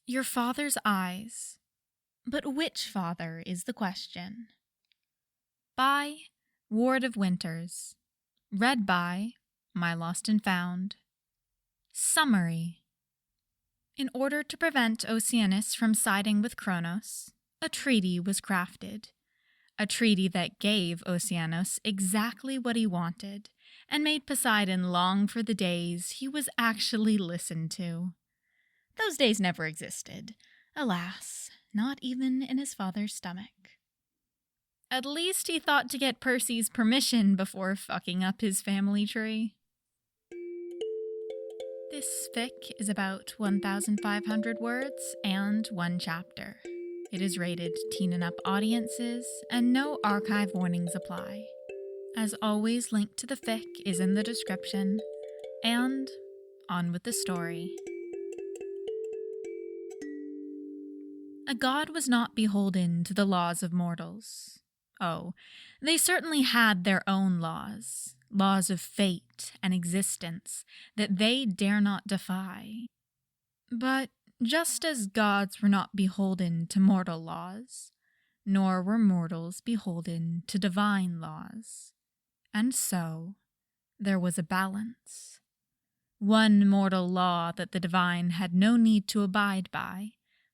Your father's eyes. But which father is the question? By WardofWinters. Read by My Lost and Found. Summary. In order to prevent Okeanos from siding with Kronos, a treaty was crafted. A treaty that gave Okeanos exactly what he wanted and made Poseidon long for the days he was actually listened to. Those days never existed, alas, not even in his father's stomach. At least he thought to get Percy's permission before fucking up his family tree. This fic is about 1,500 words and one chapter. It is rated teen and up audiences, and no archive warnings apply. As always, link to the fic is in the description, and on with the story. A god was not beholden to the laws of mortals. Oh, they certainly had their own laws of fate and existence that they dare not defy. But just as gods were not beholden to mortal laws, nor were mortals beholden to divine laws. And so, there was a balance. One mortal law that the divine had no need to abide by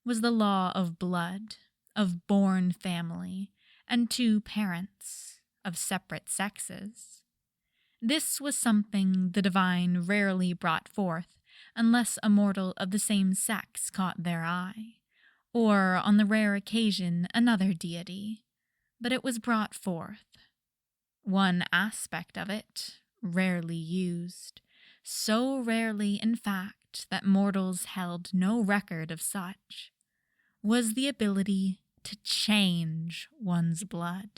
was the law of blood, of born family, and two parents, of separate sexes. This was something the divine rarely brought forth unless a mortal of the same sex caught their eye, or on the rare occasion another deity, but it was brought forth. One aspect of it, rarely used, so rarely in fact that mortals held no record of such, was the ability to change one's blood.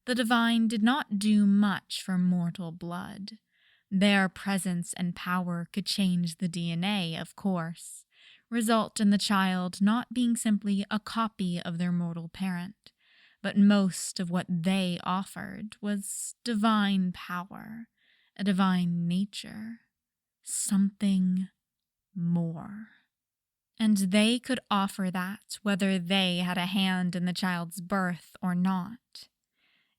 The divine did not do much for mortal blood. Their presence and power could change the DNA, of course, result in the child not being simply a copy of their mortal parent, but most of what they offered was divine power, a divine nature, something more. And they could offer that whether they had a hand in the child's birth or not.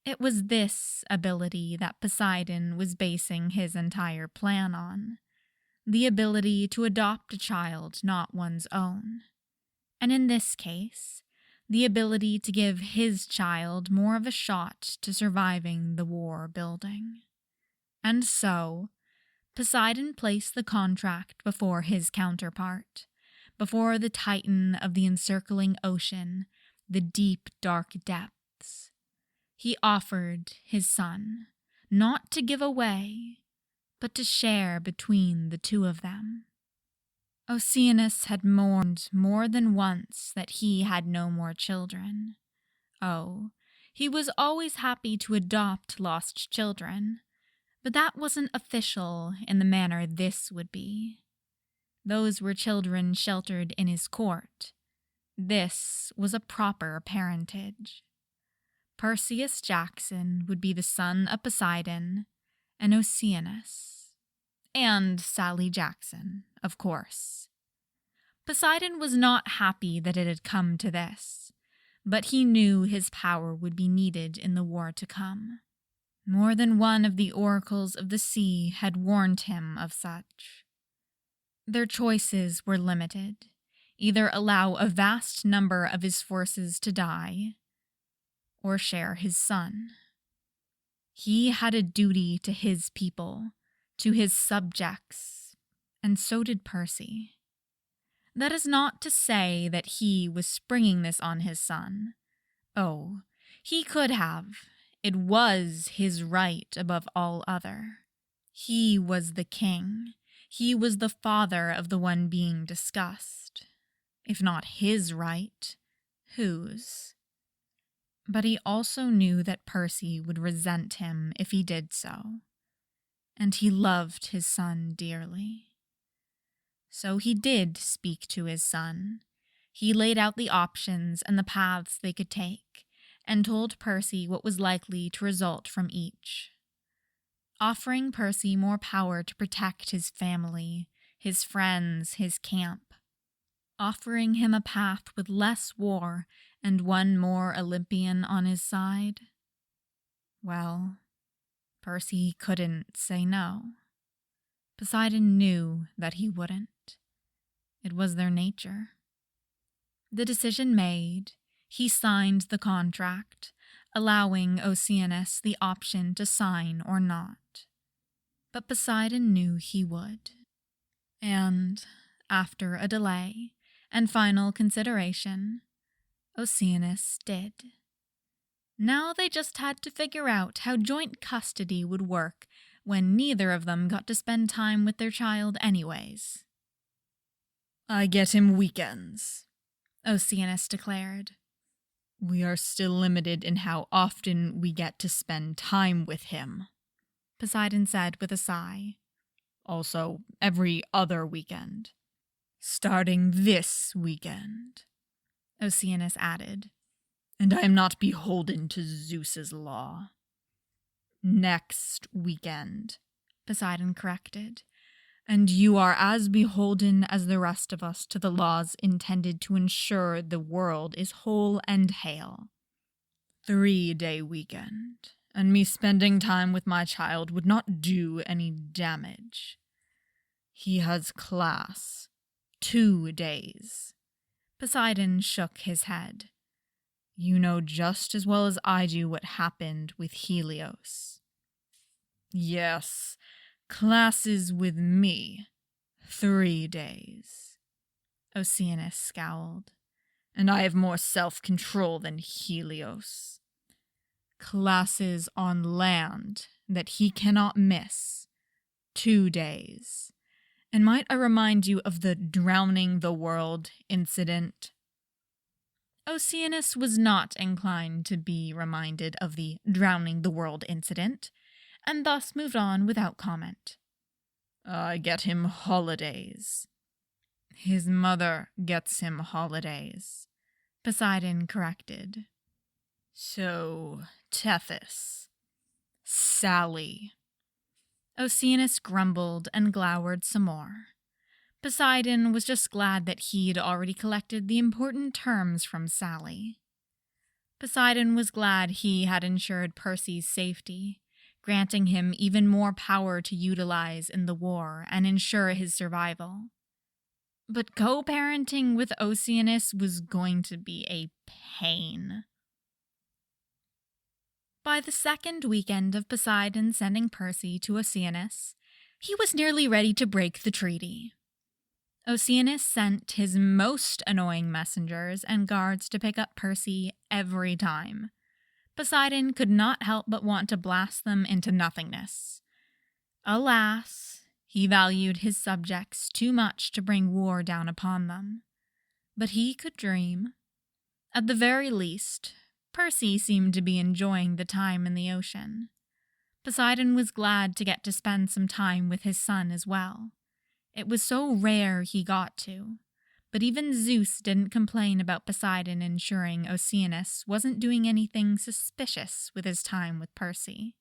It was this ability that Poseidon was basing his entire plan on, the ability to adopt a child not one's own. And in this case, the ability to give his child more of a shot to surviving the war building. And so, Poseidon placed the contract before his counterpart, before the titan of the encircling ocean, the deep, dark depths. He offered his son, not to give away, but to share between the two of them. Okeanos had mourned more than once that he had no more children. Oh, he was always happy to adopt lost children, but that wasn't official in the manner this would be. Those were children sheltered in his court. This was a proper parentage. Percy Jackson would be the son of Poseidon and Okeanos. And Sally Jackson, of course. Poseidon was not happy that it had come to this, but he knew his power would be needed in the war to come. More than one of the oracles of the sea had warned him of such. Their choices were limited. Either allow a vast number of his forces to die, or share his son. He had a duty to his people, to his subjects, and so did Percy. That is not to say that he was springing this on his son. Oh, he could have. It was his right above all other. He was the king. He was the father of the one being discussed. If not his right, whose? But he also knew that Percy would resent him if he did so, and he loved his son dearly. So he did speak to his son. He laid out the options and the paths they could take, and told Percy what was likely to result from each. Offering Percy more power to protect his family, his friends, his camp. offering him a path with less war and one more Olympian on his side? Well, Percy couldn't say no. Poseidon knew that he wouldn't. It was their nature. The decision made, he signed the contract, allowing Okeanos the option to sign or not. But Poseidon knew he would. And, after a delay and final consideration, Okeanos did. Now they just had to figure out how joint custody would work when neither of them got to spend time with their child anyways. "I get him weekends," Okeanos declared. "We are still limited in how often we get to spend time with him," Poseidon said with a sigh. "Also, every other weekend. Starting this weekend," Okeanos added. "And I am not beholden to Zeus's law." "Next weekend," Poseidon corrected. "And you are as beholden as the rest of us to the laws intended to ensure the world is whole and hale. 3-day weekend, and me spending time with my child would not do any damage. He has class. 2 days." Poseidon shook his head. "You know just as well as I do what happened with Helios." "Yes, classes with me. 3 days." Okeanos scowled. "And I have more self-control than Helios. Classes on land that he cannot miss. 2 days. And might I remind you of the drowning the world incident?" Okeanos was not inclined to be reminded of the drowning the world incident, and thus moved on without comment. "I get him holidays." "His mother gets him holidays," Poseidon corrected. "So, Tethys. Sally." Okeanos grumbled and glowered some more. Poseidon was just glad that he'd already collected the important terms from Sally. Poseidon was glad he had ensured Percy's safety, granting him even more power to utilize in the war and ensure his survival. But co-parenting with Okeanos was going to be a pain. By the second weekend of Poseidon sending Percy to Okeanos, he was nearly ready to break the treaty. Okeanos sent his most annoying messengers and guards to pick up Percy every time. Poseidon could not help but want to blast them into nothingness. Alas, he valued his subjects too much to bring war down upon them. But he could dream. At the very least, Percy seemed to be enjoying the time in the ocean. Poseidon was glad to get to spend some time with his son as well. It was so rare he got to, but even Zeus didn't complain about Poseidon ensuring Okeanos wasn't doing anything suspicious with his time with Percy.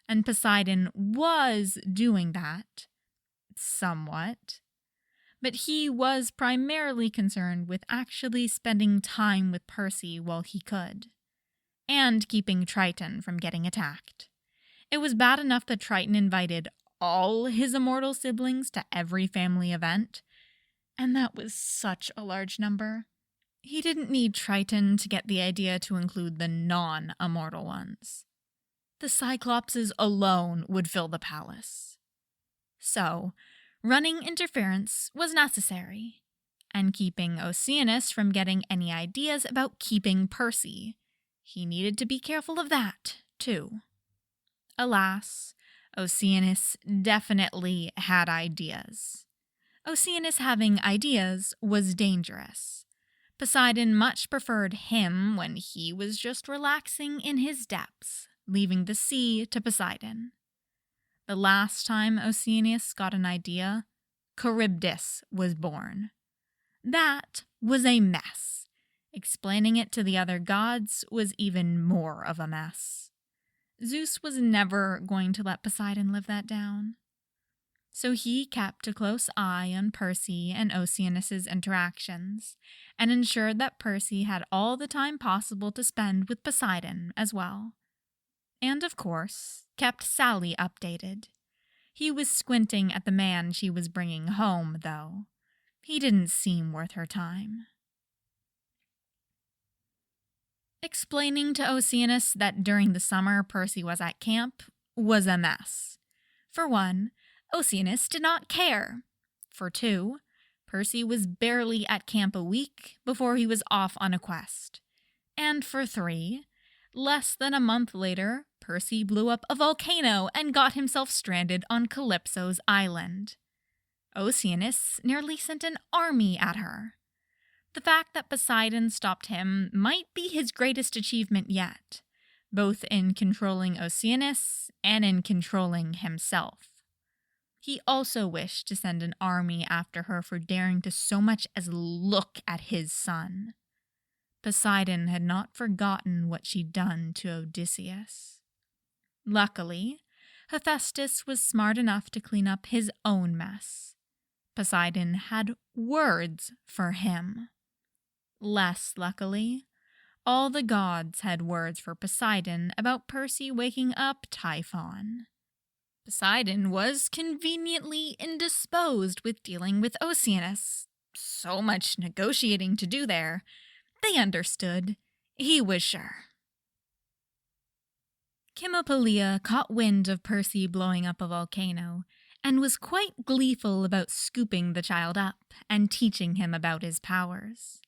And Poseidon was doing that, somewhat. But he was primarily concerned with actually spending time with Percy while he could, and keeping Triton from getting attacked. It was bad enough that Triton invited all his immortal siblings to every family event, and that was such a large number. He didn't need Triton to get the idea to include the non-immortal ones. The Cyclopses alone would fill the palace. So, running interference was necessary, and keeping Okeanos from getting any ideas about keeping Percy. He needed to be careful of that, too. Alas, Okeanos definitely had ideas. Okeanos having ideas was dangerous. Poseidon much preferred him when he was just relaxing in his depths, leaving the sea to Poseidon. The last time Okeanos got an idea, Charybdis was born. That was a mess. Explaining it to the other gods was even more of a mess. Zeus was never going to let Poseidon live that down. So he kept a close eye on Percy and Oceanus's interactions, and ensured that Percy had all the time possible to spend with Poseidon as well. And of course, kept Sally updated. He was squinting at the man she was bringing home, though. He didn't seem worth her time. Explaining to Oceanus that during the summer Percy was at camp was a mess. For one, Oceanus did not care. For two, Percy was barely at camp a week before he was off on a quest. And for three, less than a month later, Percy blew up a volcano and got himself stranded on Calypso's island. Oceanus nearly sent an army at her. The fact that Poseidon stopped him might be his greatest achievement yet, both in controlling Oceanus and in controlling himself. He also wished to send an army after her for daring to so much as look at his son. Poseidon had not forgotten what she'd done to Odysseus. Luckily, Hephaestus was smart enough to clean up his own mess. Poseidon had words for him. Less luckily, all the gods had words for Poseidon about Percy waking up Typhon. Poseidon was conveniently indisposed with dealing with Oceanus. So much negotiating to do there. They understood. He was sure. Cimopolea caught wind of Percy blowing up a volcano and was quite gleeful about scooping the child up and teaching him about his powers.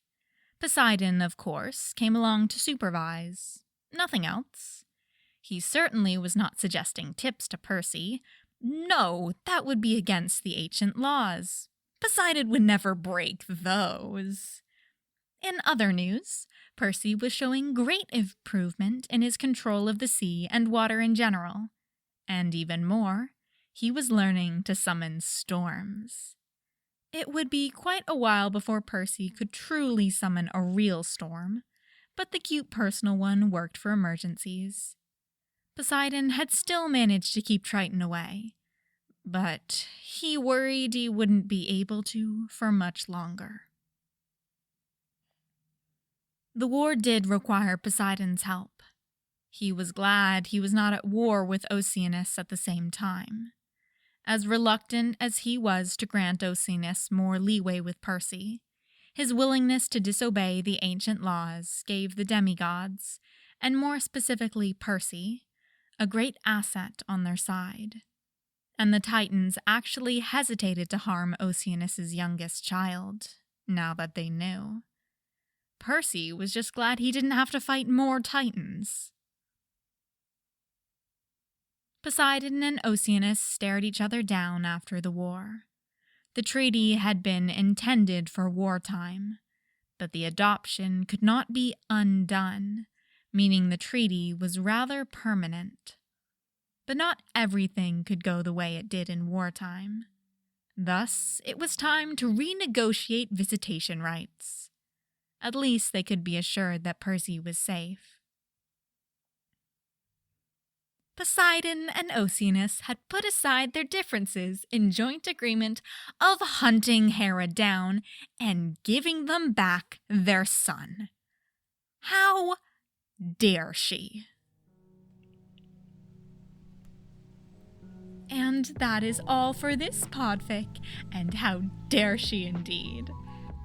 Poseidon, of course, came along to supervise. Nothing else. He certainly was not suggesting tips to Percy. No, that would be against the ancient laws. Poseidon would never break those. In other news, Percy was showing great improvement in his control of the sea and water in general. And even more, he was learning to summon storms. It would be quite a while before Percy could truly summon a real storm, but the cute personal one worked for emergencies. Poseidon had still managed to keep Triton away, but he worried he wouldn't be able to for much longer. The war did require Poseidon's help. He was glad he was not at war with Oceanus at the same time. As reluctant as he was to grant Oceanus more leeway with Percy, his willingness to disobey the ancient laws gave the demigods, and more specifically Percy, a great asset on their side. And the Titans actually hesitated to harm Oceanus's youngest child, now that they knew. Percy was just glad he didn't have to fight more Titans. Poseidon and Oceanus stared each other down after the war. The treaty had been intended for wartime, but the adoption could not be undone, meaning the treaty was rather permanent. But not everything could go the way it did in wartime. Thus, it was time to renegotiate visitation rights. At least they could be assured that Percy was safe. Poseidon and Oceanus had put aside their differences in joint agreement of hunting Hera down and giving them back their son. How dare she? And that is all for this podfic, and how dare she indeed.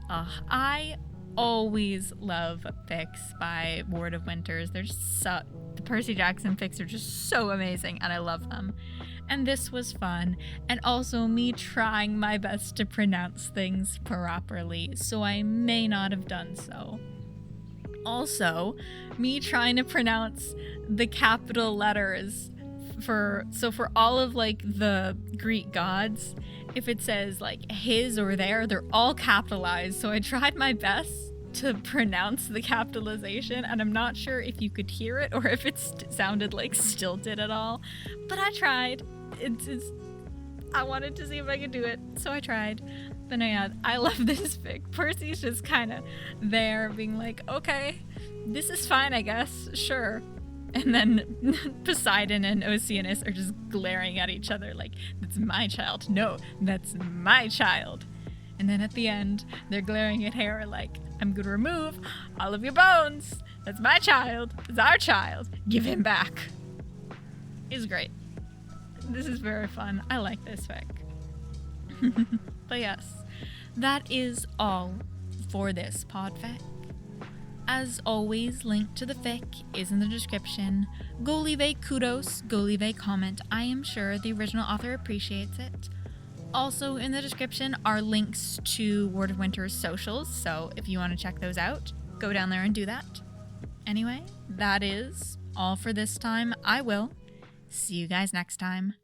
I always love fics by WardofWinters. They're just the Percy Jackson fics are just so amazing, and I love them. And this was fun, and also me trying my best to pronounce things properly, so I may not have done so. Also, me trying to pronounce the capital letters for all of like the Greek gods, if it says like his or their, they're all capitalized, so I tried my best to pronounce the capitalization, and I'm not sure if you could hear it or if it sounded like stilted at all, but I tried. I wanted to see if I could do it, so I tried. But no, yeah, I love this fic. Percy's just kind of there being like, okay, this is fine, I guess, sure. And then Poseidon and Okeanos are just glaring at each other like, that's my child. No, that's my child. And then at the end, they're glaring at Hera like, I'm going to remove all of your bones. That's my child. It's our child. Give him back. It's great. This is very fun. I like this fic. But yes, that is all for this podfic. As always, link to the fic is in the description. Go leave a kudos, go leave a comment. I am sure the original author appreciates it. Also in the description are links to WardofWinters socials, so if you want to check those out, go down there and do that. Anyway, that is all for this time. I will see you guys next time.